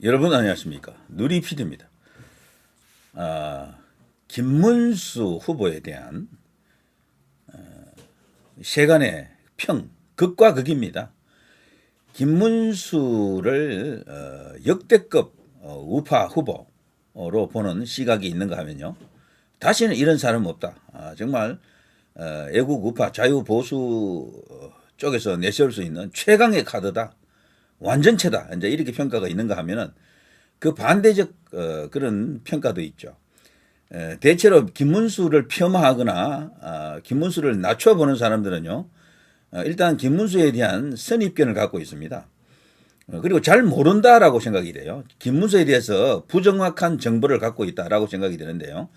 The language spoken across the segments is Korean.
여러분 안녕하십니까. 누리 PD입니다. 김문수 후보에 대한 세간의 평, 극과 극입니다. 김문수를 역대급 우파 후보로 보는 시각이 있는가 하면요. 다시는 이런 사람은 없다. 정말 애국 우파 자유보수 쪽에서 내세울 수 있는 최강의 카드다. 완전체다. 이제 이렇게 평가가 있는가 하면은 그 반대적 그런 평가도 있죠. 대체로 김문수를 폄하하거나 김문수를 낮춰보는 사람들은요. 일단 김문수에 대한 선입견을 갖고 있습니다. 그리고 잘 모른다라고 생각이 돼요. 김문수에 대해서 부정확한 정보를 갖고 있다라고 생각이 되는데요.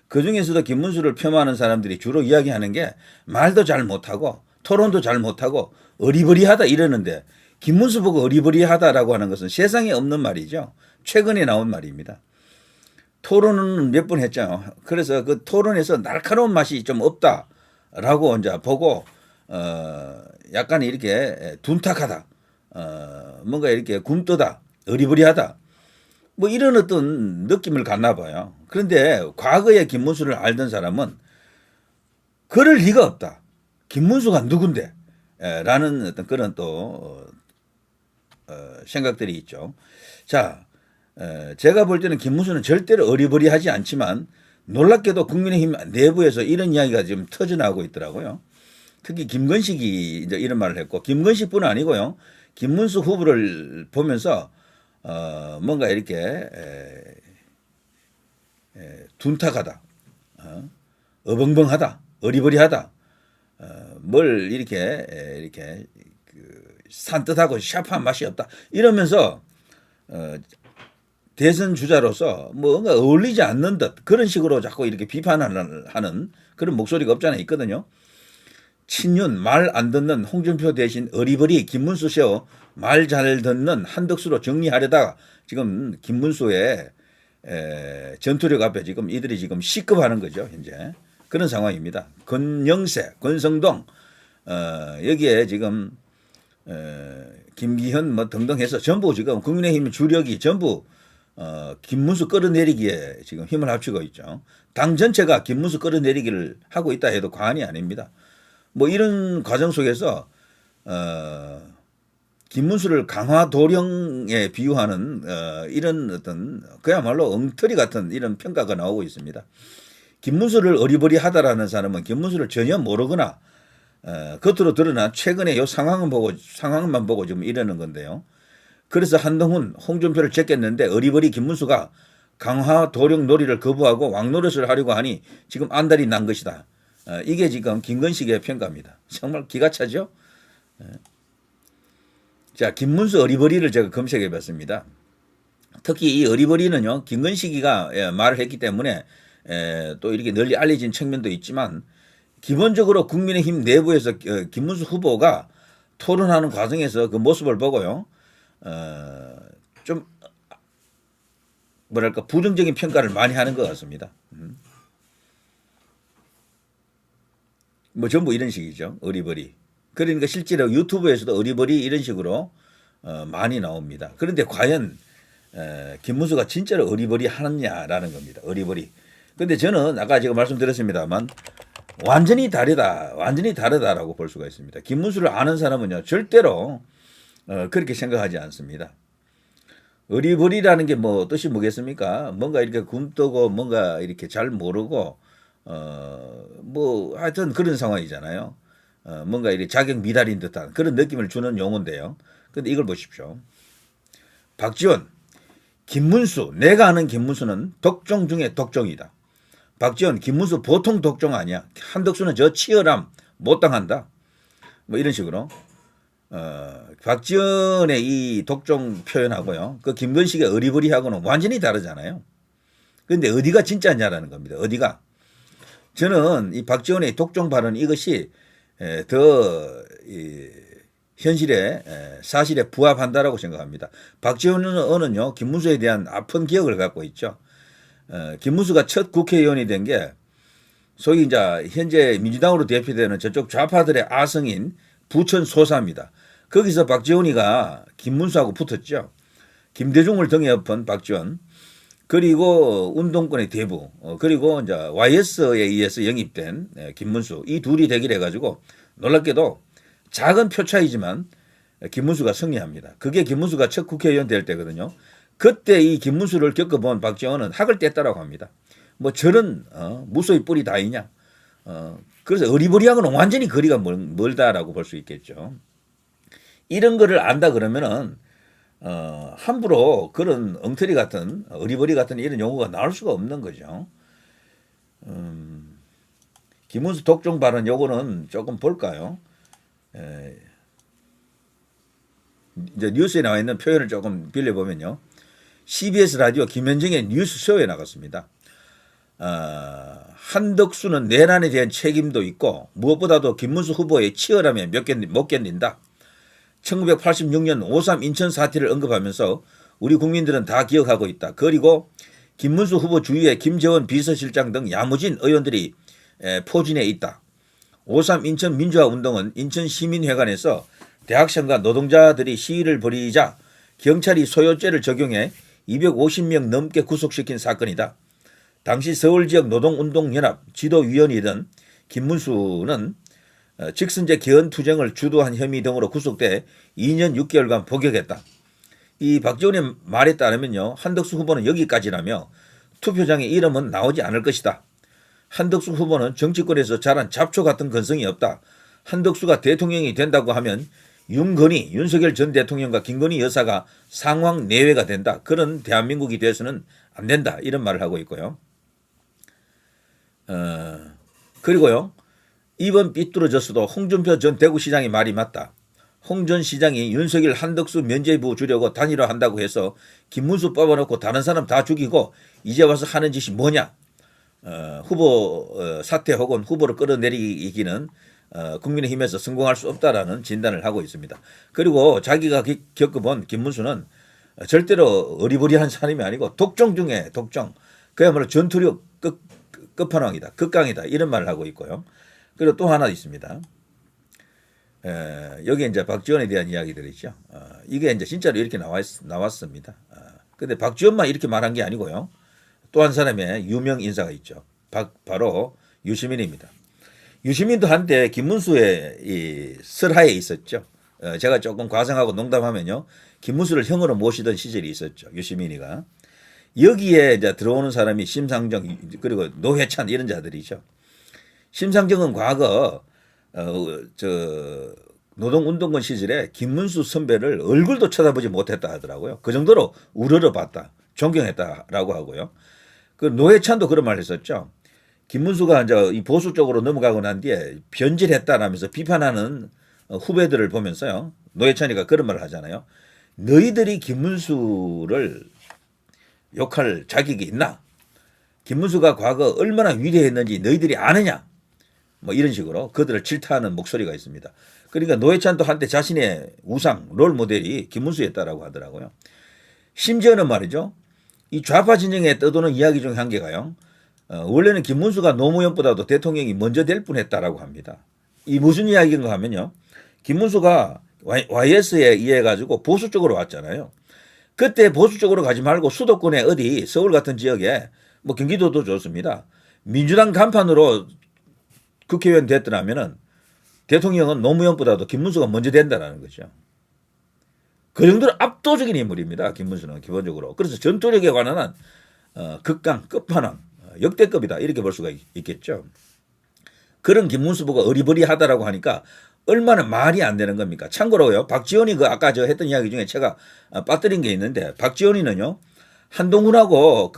그중에서도 김문수를 폄하하는 사람들이 주로 이야기하는 게 말도 잘 못하고 토론도 잘 못하고 어리버리하다 이러는데 김문수 보고 어리버리하다라고 하는 것은 세상에 없는 말이죠. 최근에 나온 말입니다. 토론은 몇 번 했죠. 그래서 그 토론에서 날카로운 맛이 좀 없다라고 이제 보고 약간 이렇게 둔탁하다, 뭔가 이렇게 굼떠다, 어리버리하다, 뭐 이런 어떤 느낌을 갖나 봐요. 그런데 과거에 김문수를 알던 사람은 그럴 리가 없다. 김문수가 누군데? 라는 어떤 그런 또 생각들이 있죠. 자, 제가 볼 때는 김문수는 절대로 어리버리하지 않지만 놀랍게도 국민의힘 내부에서 이런 이야기가 지금 터져나오고 있더라고요. 특히 김건식이 이제 이런 말을 했고, 김건식뿐 아니고요. 김문수 후보를 보면서 뭔가 이렇게 둔탁하다, 어벙벙하다, 어리버리하다, 뭘 이렇게 산뜻하고 샤프한 맛이 없다 이러면서 대선 주자로서 뭔가 어울리지 않는 듯 그런 식으로 자꾸 이렇게 비판하는 그런 목소리가 없잖아 있거든요. 친윤 말 안 듣는 홍준표 대신 어리버리 김문수 쇼 말 잘 듣는 한덕수로 정리하려다가 지금 김문수의 전투력 앞에 지금 이들이 지금 시급하는 거죠. 현재 그런 상황입니다. 권영세, 권성동 여기에 지금 김기현 뭐 등등 해서 전부 지금 국민의힘 주력이 전부 김문수 끌어내리기에 지금 힘을 합치고 있죠. 당 전체가 김문수 끌어내리기를 하고 있다 해도 과언이 아닙니다. 뭐 이런 과정 속에서 김문수를 강화도령에 비유하는 이런 어떤 그야말로 엉터리 같은 이런 평가가 나오고 있습니다. 김문수를 어리버리하다라는 사람은 김문수를 전혀 모르거나 겉으로 드러난 최근의 요 상황만 보고 지금 이러는 건데요. 그래서 한동훈, 홍준표를 제꼈는데 어리버리 김문수가 강화 도령 놀이를 거부하고 왕노릇을 하려고 하니 지금 안달이 난 것이다. 이게 지금 김건식의 평가입니다. 정말 기가 차죠? 자, 김문수 어리버리를 제가 검색해 봤습니다. 특히 이 어리버리는요, 김건식이가 말을 했기 때문에 또 이렇게 널리 알려진 측면도 있지만 기본적으로 국민의힘 내부에서 김문수 후보가 토론하는 과정에서 그 모습을 보고요, 좀 뭐랄까 부정적인 평가를 많이 하는 것 같습니다. 뭐 전부 이런 식이죠. 어리버리. 그러니까 실제로 유튜브에서도 어리버리 이런 식으로 많이 나옵니다. 그런데 과연 김문수가 진짜로 어리버리 하느냐라는 겁니다. 어리버리. 근데 저는 아까 제가 말씀드렸습니다만 완전히 다르다라고 볼 수가 있습니다. 김문수를 아는 사람은요 절대로 그렇게 생각하지 않습니다. 어리버리라는 게 뭐 뜻이 뭐겠습니까? 뭔가 이렇게 굼뜨고 뭔가 이렇게 잘 모르고 뭐 하여튼 그런 상황이잖아요. 뭔가 이렇게 자격 미달인 듯한 그런 느낌을 주는 용어인데요. 근데 이걸 보십시오. 박지원, 김문수, 내가 아는 김문수는 독종 중에 독종이다. 박지원, 김문수 보통 독종 아니야. 한덕수는 저 치열함 못 당한다. 뭐 이런 식으로 박지원의 이 독종 표현하고요. 그 김건식의 어리버리하고는 완전히 다르잖아요. 그런데 어디가 진짜냐라는 겁니다. 어디가? 저는 이 박지원의 독종 발언 이것이 더 현실에 사실에 부합한다라고 생각합니다. 박지원은요 김문수에 대한 아픈 기억을 갖고 있죠. 김문수가 첫 국회의원이 된 게 소위 이제 현재 민주당으로 대표되는 저쪽 좌파들의 아성인 부천 소사입니다. 거기서 박지원이가 김문수하고 붙었죠. 김대중을 등에 업은 박지원, 그리고 운동권의 대부, 그리고 이제 YS에 의해서 영입된 김문수, 이 둘이 대결해 가지고 놀랍게도 작은 표 차이지만 김문수가 승리합니다. 그게 김문수가 첫 국회의원 될 때거든요. 그때 이 김문수를 겪어본 박지원은 학을 뗐다라고 합니다. 뭐 저런 무소의 뿔이 다이냐. 그래서 어리버리하고는 완전히 거리가 멀다라고 볼 수 있겠죠. 이런 거를 안다 그러면은 함부로 그런 엉터리 같은 어리버리 같은 이런 용어가 나올 수가 없는 거죠. 김문수 독종 발언 요거는 조금 볼까요? 이제 뉴스에 나와 있는 표현을 조금 빌려보면요. CBS 라디오 김현정의 뉴스 쇼에 나갔습니다. 한덕수는 내란에 대한 책임도 있고 무엇보다도 김문수 후보의 치열함에 못 견딘다. 1986년 5.3 인천 사태를 언급하면서 우리 국민들은 다 기억하고 있다. 그리고 김문수 후보 주위에 김재원 비서실장 등 야무진 의원들이 포진해 있다. 5.3 인천 민주화운동은 인천시민회관에서 대학생과 노동자들이 시위를 벌이자 경찰이 소요죄를 적용해 250명 넘게 구속시킨 사건이다. 당시 서울지역 노동운동연합 지도위원이던 김문수는 직선제 개헌투쟁을 주도한 혐의 등으로 구속돼 2년 6개월간 복역했다. 이 박지원의 말에 따르면요. 한덕수 후보는 여기까지라며 투표장에 이름은 나오지 않을 것이다. 한덕수 후보는 정치권에서 자란 잡초 같은 근성이 없다. 한덕수가 대통령이 된다고 하면 윤건희, 윤석열 전 대통령과 김건희 여사가 상황 내외가 된다. 그런 대한민국이 돼서는 안 된다. 이런 말을 하고 있고요. 그리고요. 이번 삐뚤어졌어도 홍준표 전 대구시장의 말이 맞다. 홍 전 시장이 윤석열 한덕수 면죄부 주려고 단일화한다고 해서 김문수 뽑아놓고 다른 사람 다 죽이고 이제 와서 하는 짓이 뭐냐. 후보 사퇴 혹은 후보를 끌어내리기는 국민의힘에서 성공할 수 없다라는 진단을 하고 있습니다. 그리고 자기가 겪어본 김문수는 절대로 어리버리한 사람이 아니고 독종 중에 독종. 그야말로 전투력 끝판왕이다. 극강이다. 이런 말을 하고 있고요. 그리고 또 하나 있습니다. 여기 이제 박지원에 대한 이야기들이죠. 이게 이제 진짜로 이렇게 나왔습니다. 근데 박지원만 이렇게 말한 게 아니고요. 또 한 사람의 유명 인사가 있죠. 바로 유시민입니다. 유시민도 한때 김문수의 이 설하에 있었죠. 제가 조금 과장하고 농담하면요. 김문수를 형으로 모시던 시절이 있었죠. 유시민이가. 여기에 이제 들어오는 사람이 심상정 그리고 노회찬 이런 자들이죠. 심상정은 과거 노동운동권 시절에 김문수 선배를 얼굴도 쳐다보지 못했다 하더라고요. 그 정도로 우러러봤다, 존경했다라고 하고요. 그 노회찬도 그런 말 했었죠. 김문수가 이제 이 보수 쪽으로 넘어가고 난 뒤에 변질했다라면서 비판하는 후배들을 보면서요. 노회찬이가 그런 말을 하잖아요. 너희들이 김문수를 욕할 자격이 있나? 김문수가 과거 얼마나 위대했는지 너희들이 아느냐? 뭐 이런 식으로 그들을 질타하는 목소리가 있습니다. 그러니까 노회찬도 한때 자신의 우상, 롤 모델이 김문수였다라고 하더라고요. 심지어는 말이죠. 이 좌파 진영에 떠도는 이야기 중 한 개가요. 원래는 김문수가 노무현보다도 대통령이 먼저 될 뻔했다라고 합니다. 이 무슨 이야기인가 하면요. 김문수가 YS에 의해 가지고 보수 쪽으로 왔잖아요. 그때 보수 쪽으로 가지 말고 수도권에 어디 서울 같은 지역에 뭐 경기도도 좋습니다. 민주당 간판으로 국회의원 됐더라면은 대통령은 노무현보다도 김문수가 먼저 된다라는 거죠. 그 정도로 압도적인 인물입니다. 김문수는 기본적으로. 그래서 전투력에 관한 한 극강, 끝판왕, 역대급이다. 이렇게 볼 수가 있겠죠. 그런 김문수 보고 어리버리하다라고 하니까 얼마나 말이 안 되는 겁니까? 참고로요. 박지원이 그 아까 저 했던 이야기 중에 제가 빠뜨린 게 있는데 박지원이는요. 한동훈하고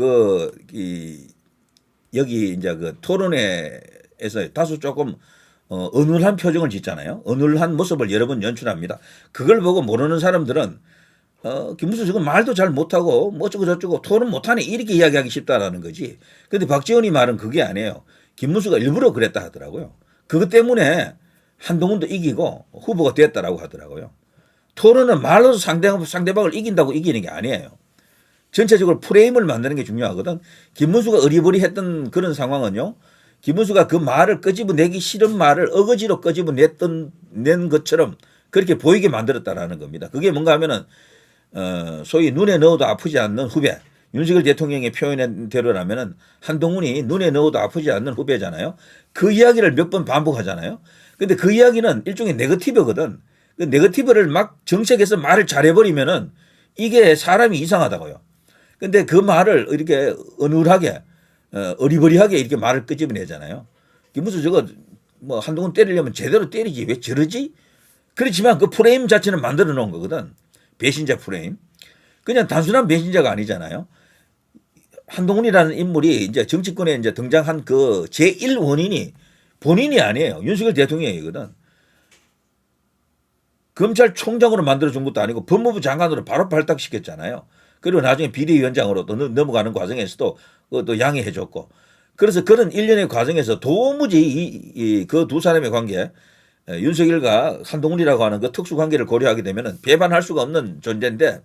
여기 이제 그 토론회에서 다소 조금 어눌한 표정을 짓잖아요. 어눌한 모습을 여러 번 연출합니다. 그걸 보고 모르는 사람들은 김문수 지금 말도 잘 못하고 뭐 어쩌고 저쩌고 토론 못하네 이렇게 이야기하기 쉽다라는 거지. 근데 박지원이 말은 그게 아니에요. 김문수가 일부러 그랬다 하더라고요. 그것 때문에 한동훈도 이기고 후보가 됐다라고 하더라고요. 토론은 말로서 상대방을 이긴다고 이기는 게 아니에요. 전체적으로 프레임을 만드는 게 중요하거든. 김문수가 어리버리했던 그런 상황은요. 김문수가 그 말을 끄집어내기 싫은 말을 어거지로 끄집어낸 것처럼 그렇게 보이게 만들었다라는 겁니다. 그게 뭔가 하면은 소위 눈에 넣어도 아프지 않는 후배. 윤석열 대통령의 표현대로라면은 한동훈이 눈에 넣어도 아프지 않는 후배잖아요. 그 이야기를 몇 번 반복하잖아요. 근데 그 이야기는 일종의 네거티브거든. 그 네거티브를 막 정책에서 말을 잘해버리면은 이게 사람이 이상하다고요. 근데 그 말을 이렇게 어눌하게, 어리버리하게 이렇게 말을 끄집어내잖아요. 무슨 저거 뭐 한동훈 때리려면 제대로 때리지 왜 저러지? 그렇지만 그 프레임 자체는 만들어 놓은 거거든. 배신자 프레임. 그냥 단순한 배신자가 아니잖아요. 한동훈이라는 인물이 이제 정치권에 이제 등장한 그 제1 원인이 본인이 아니에요. 윤석열 대통령이거든. 검찰총장으로 만들어준 것도 아니고 법무부 장관으로 바로 발탁시켰잖아요. 그리고 나중에 비대위원장으로 또 넘어가는 과정에서도 또 양해해줬고. 그래서 그런 일련의 과정에서 도무지 그 두 사람의 관계, 윤석열과 한동훈이라고 하는 그 특수 관계를 고려하게 되면 배반할 수가 없는 존재인데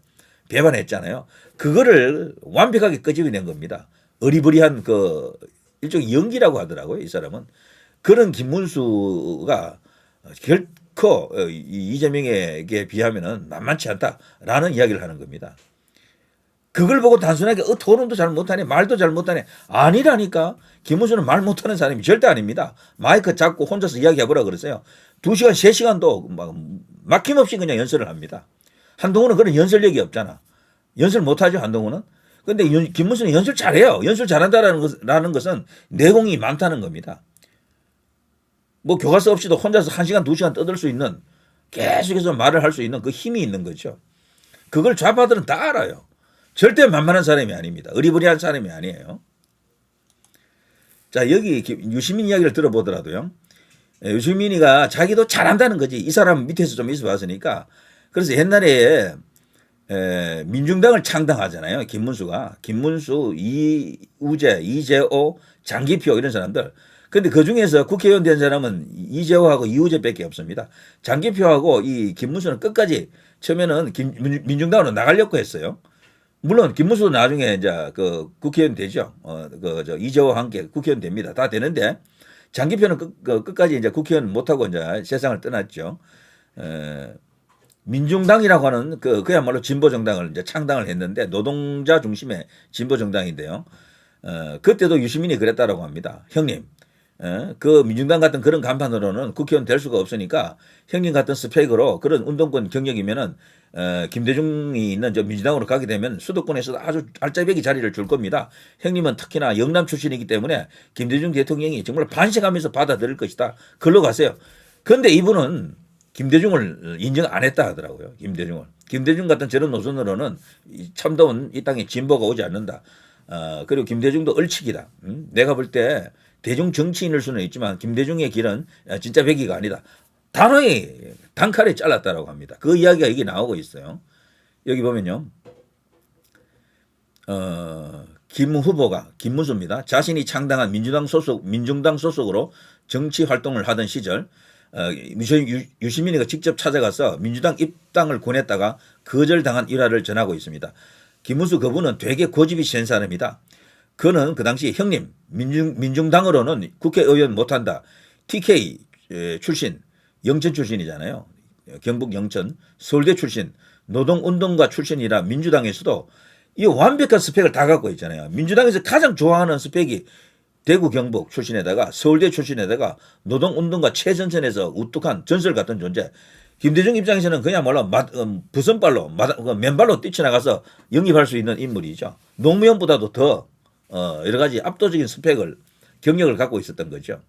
배반했잖아요. 그거를 완벽하게 끄집어낸 겁니다. 어리버리한 그 일종의 연기라고 하더라고요. 이 사람은. 그런 김문수가 결코 이재명에게 비하면 만만치 않다라는 이야기를 하는 겁니다. 그걸 보고 단순하게 토론도 잘 못하네 말도 잘 못하네 아니라니까. 김문수는 말 못하는 사람이 절대 아닙니다. 마이크 잡고 혼자서 이야기해보라 그랬어요. 2시간 3시간도 막힘없이 그냥 연설을 합니다. 한동훈은 그런 연설력이 없잖아. 연설 못하죠 한동훈은. 근데 김문수는 연설 잘해요. 연설 잘한다라는 것은 내공이 많다는 겁니다. 뭐 교과서 없이도 혼자서 1시간 2시간 떠들 수 있는, 계속해서 말을 할 수 있는 그 힘이 있는 거죠. 그걸 좌파들은 다 알아요. 절대 만만한 사람이 아닙니다. 어리버리한 사람이 아니에요. 자, 여기 유시민 이야기를 들어보더라도요. 유시민이가 자기도 잘한다는 거지. 이 사람 밑에서 좀 있어 봤으니까. 그래서 옛날에 민중당을 창당하잖아요. 김문수가. 김문수, 이우재, 이재호, 장기표 이런 사람들. 근데 그 중에서 국회의원 된 사람은 이재호하고 이우재밖에 없습니다. 장기표하고 이 김문수는 끝까지 처음에는 민중당으로 나가려고 했어요. 물론 김문수도 나중에 이제 그 국회의원 되죠. 이재호와 함께 국회의원 됩니다. 다 되는데 장기표는 끝까지 이제 국회의원 못하고 이제 세상을 떠났죠. 민중당이라고 하는 그야말로 진보 정당을 이제 창당을 했는데 노동자 중심의 진보 정당인데요. 그때도 유시민이 그랬다라고 합니다. 형님, 그 민중당 같은 그런 간판으로는 국회의원 될 수가 없으니까 형님 같은 스펙으로 그런 운동권 경력이면은 김대중이 있는 저 민주당으로 가게 되면 수도권에서 아주 알짜배기 자리를 줄 겁니다. 형님은 특히나 영남 출신이기 때문에 김대중 대통령이 정말 반색하면서 받아들일 것이다. 글로 가세요. 그런데 이분은 김대중을 인정 안 했다 하더라고요. 김대중 같은 저런 노선으로는 참다운 이 땅에 진보가 오지 않는다. 그리고 김대중도 얼치기다. 내가 볼 때 대중 정치인일 수는 있지만 김대중의 길은 진짜 배기가 아니다. 단호히 단칼에 잘랐다라고 합니다. 그 이야기가 여기 나오고 있어요. 여기 보면요. 김 후보가 김문수입니다. 자신이 창당한 민중당 소속으로 정치 활동을 하던 시절 유시민이가 직접 찾아가서 민주당 입당을 권했다가 거절당한 일화를 전하고 있습니다. 김문수 그분은 되게 고집이 센 사람이다. 그는 그 당시 형님 민중당으로는 국회의원 못한다. TK 출신 영천 출신이잖아요. 경북 영천 서울대 출신 노동운동가 출신이라 민주당에서도 이 완벽한 스펙을 다 갖고 있잖아요. 민주당에서 가장 좋아하는 스펙이 대구 경북 출신에다가 서울대 출신에다가 노동운동가 최전선에서 우뚝한 전설 같은 존재. 김대중 입장에서는 그야말로 부선발로 맨발로 뛰쳐나가서 영입할 수 있는 인물이죠. 노무현보다도 더 여러 가지 압도적인 스펙을 경력을 갖고 있었던 거죠.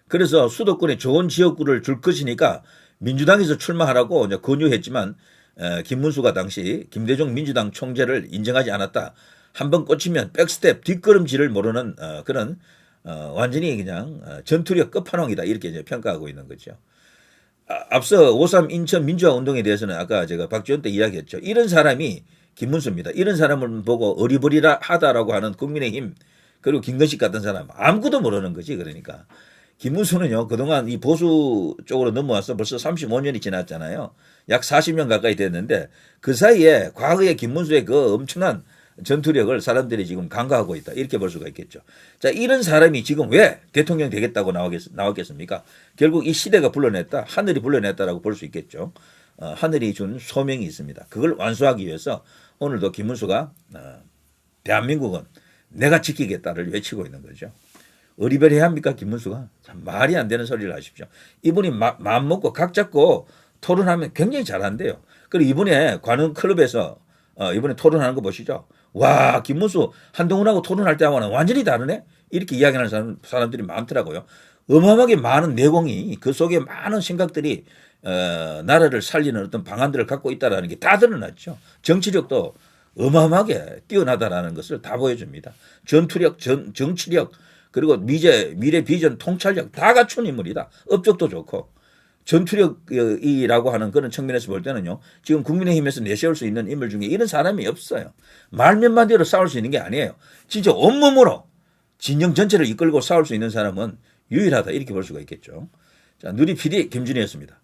그래서 수도권에 좋은 지역구를 줄 것이니까 민주당에서 출마하라고 이제 권유했지만 김문수가 당시 김대중 민주당 총재를 인정하지 않았다. 한번 꽂히면 백스텝 뒷걸음질을 모르는 그런 완전히 그냥 전투력 끝판왕이다 이렇게 이제 평가하고 있는 거죠. 앞서 5.3 인천 민주화 운동에 대해서는 아까 제가 박지원 때 이야기했죠. 이런 사람이 김문수입니다. 이런 사람을 보고 어리버리하다라고 하는 국민의힘 그리고 김건식 같은 사람 아무것도 모르는 거지. 그러니까 김문수는요 그동안 이 보수 쪽으로 넘어와서 벌써 35년이 지났잖아요. 약 40년 가까이 됐는데 그 사이에 과거의 김문수의 그 엄청난 전투력을 사람들이 지금 간과하고 있다. 이렇게 볼 수가 있겠죠. 자, 이런 사람이 지금 왜 대통령 되겠다고 나왔겠습니까? 결국 이 시대가 불러냈다. 하늘이 불러냈다라고 볼 수 있겠죠. 하늘이 준 소명이 있습니다. 그걸 완수하기 위해서 오늘도 김문수가 대한민국은 내가 지키겠다를 외치고 있는 거죠. 어리버리해야 합니까 김문수가? 참 말이 안 되는 소리를 하십시오. 이분이 마음 먹고 각 잡고 토론하면 굉장히 잘한대요. 그리고 이번에 관훈 클럽에서 이번에 토론하는 거 보시죠. 와 김문수 한동훈하고 토론할 때하고는 완전히 다르네. 이렇게 이야기하는 사람들이 많더라고요. 어마어마하게 많은 내공이 그 속에 많은 생각들이 나라를 살리는 어떤 방안들을 갖고 있다는 게 다 드러났죠. 정치력도 어마어마하게 뛰어나다라는 것을 다 보여줍니다. 전투력, 정치력, 그리고 미래 비전, 통찰력 다 갖춘 인물이다. 업적도 좋고. 전투력이라고 하는 그런 측면에서 볼 때는요. 지금 국민의힘에서 내세울 수 있는 인물 중에 이런 사람이 없어요. 말 몇 마디로 싸울 수 있는 게 아니에요. 진짜 온몸으로 진영 전체를 이끌고 싸울 수 있는 사람은 유일하다 이렇게 볼 수가 있겠죠. 자, 누리 PD 김준희였습니다.